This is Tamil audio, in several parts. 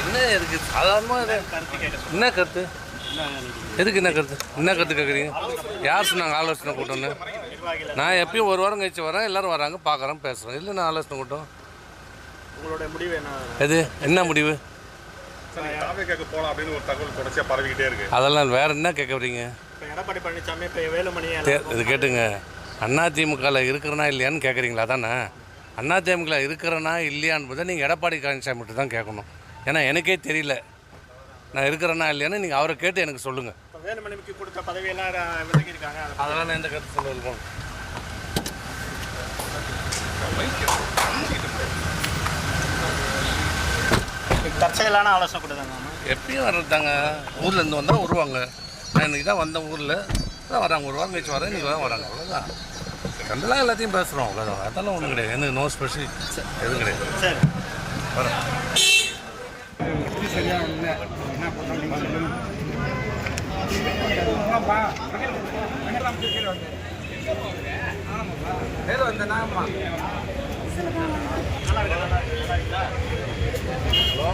என்ன இருக்கு சாதாரணமாக என்ன கருத்து எதுக்கு என்ன கருத்து கேட்குறீங்க? யார் சொன்னாங்க ஆலோசனை கூட்டம்னு? நான் எப்பயும் ஒரு வாரம் கழிச்சு வரேன், எல்லோரும் வராங்க, பார்க்குறேன், பேசுகிறேன். இல்லை நான் ஆலோசனை கூட்டம் உங்களுடைய முடிவு என்ன முடிவு? போகலாம் அப்படின்னு ஒரு தகவல் தொடர்ச்சியாக பரவிக்கிட்டே இருக்கு. அதெல்லாம் வேறு என்ன கேட்க வரீங்க? எடப்பாடி பழனிசாமி இப்போ வேலுமணி இது கேட்டுங்க. அதிமுகவில் இருக்கிறனா இல்லையான்னு கேட்குறீங்களா? தானே அதிமுகவில் இருக்கிறனா இல்லையான்னு நீங்கள் எடப்பாடி பழனிசாமி மட்டும் தான் கேட்கணும். ஏன்னா எனக்கே தெரியல நான் இருக்கிறேன்னா இல்லையான்னு நீங்கள் அவரை கேட்டு எனக்கு சொல்லுங்கள். வேலுமணிக்கு கொடுத்த பதவியெல்லாம் விலகியிருக்காங்க, அதெல்லாம் நான் எந்த கருத்து சொல்ல இருக்கோம். தற்செயலான ஆலோசனை கொடுத்தாங்க. எப்பயும் வர்றதாங்க, ஊர்லேருந்து வந்தால் வருவாங்க. நான் இன்றைக்கி தான் வந்தேன், ஊரில் தான் வராங்க, ஒரு வாரம் கழிச்சு வரேன், இன்றைக்கி தான் வராங்க, அவ்வளோதான். கண்டெல்லாம் எல்லாத்தையும் பேசுகிறோம், அவ்வளோதான். அதெல்லாம் ஒன்றும் கிடையாது, எனக்கு நோ ஸ்பெஷல் எதுவும் கிடையாது. சரி வரேன். சரியா இல்லை என்ன பண்ணணும் நீங்கள் சொல்லுங்கள். வந்தேனாம்மா ஹலோ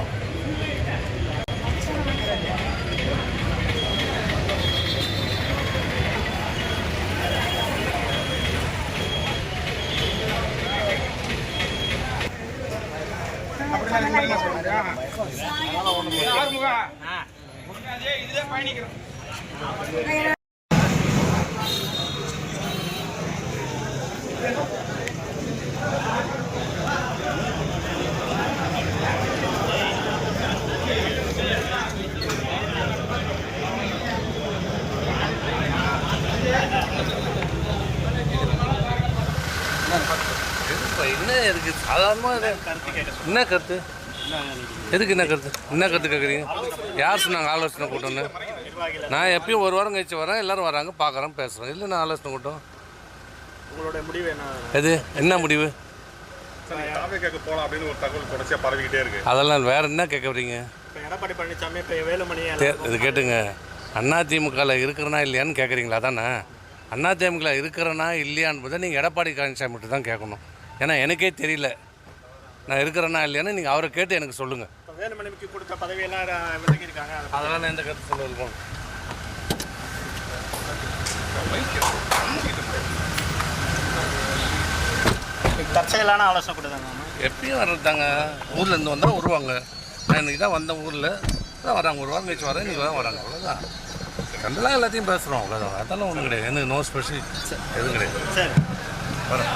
இதுல பயணிக்கிறோம். என்ன இருக்கு சாதாரணமாக என்ன கருத்து என்ன கருத்து கேட்குறீங்க? யார் சொன்னாங்க ஆலோசனை கூட்டம்னு? நான் எப்பயும் ஒரு வாரம் கழிச்சு வரேன், எல்லோரும் வராங்க, பார்க்குறேன், பேசுகிறேன். இல்லை நான் ஆலோசனை கூட்டம் உங்களுடைய முடிவு என்ன முடிவு? போகலாம் அப்படின்னு ஒரு தகவல் தொடர்ச்சியாக பரவிக்கிட்டே இருக்கு. அதெல்லாம் வேறு என்ன கேட்க வரீங்க? எடப்பாடி பழனிசாமி இப்போ வேலுமணி இது கேட்டுங்க. அதிமுகவில் இருக்கிறனா இல்லையான்னு கேட்குறீங்களா? தானே அதிமுகவில் இருக்கிறனா இல்லையான்னு நீங்கள் எடப்பாடி பழனிசாமி மட்டும் தான் கேட்கணும். ஏன்னா எனக்கே தெரியல நான் இருக்கிறேன்னா இல்லையான்னு நீங்கள் அவரை கேட்டு எனக்கு சொல்லுங்கள். வேலுமணிக்கு கொடுத்த பதவியெல்லாம் விலகியிருக்காங்க, அதெல்லாம் நான் எந்த கருத்து சொல்ல இருக்கோம். தற்செயலான ஆலோசனை கொடுத்தாங்க. எப்பயும் வர்றதாங்க, ஊர்லேருந்து வந்தால் வருவாங்க. நான் இன்றைக்கி தான் வந்தேன், ஊரில் தான் வராங்க, ஒரு வாரம் கழிச்சு வரேன், இன்றைக்கி தான் வராங்க, அவ்வளோதான். கண்டெல்லாம் எல்லாத்தையும் பேசுகிறோம், அவ்வளோதான். அதெல்லாம் ஒன்றும் கிடையாது, எனக்கு நோ ஸ்பெஷல் எதுவும் கிடையாது. சரி வரேன்.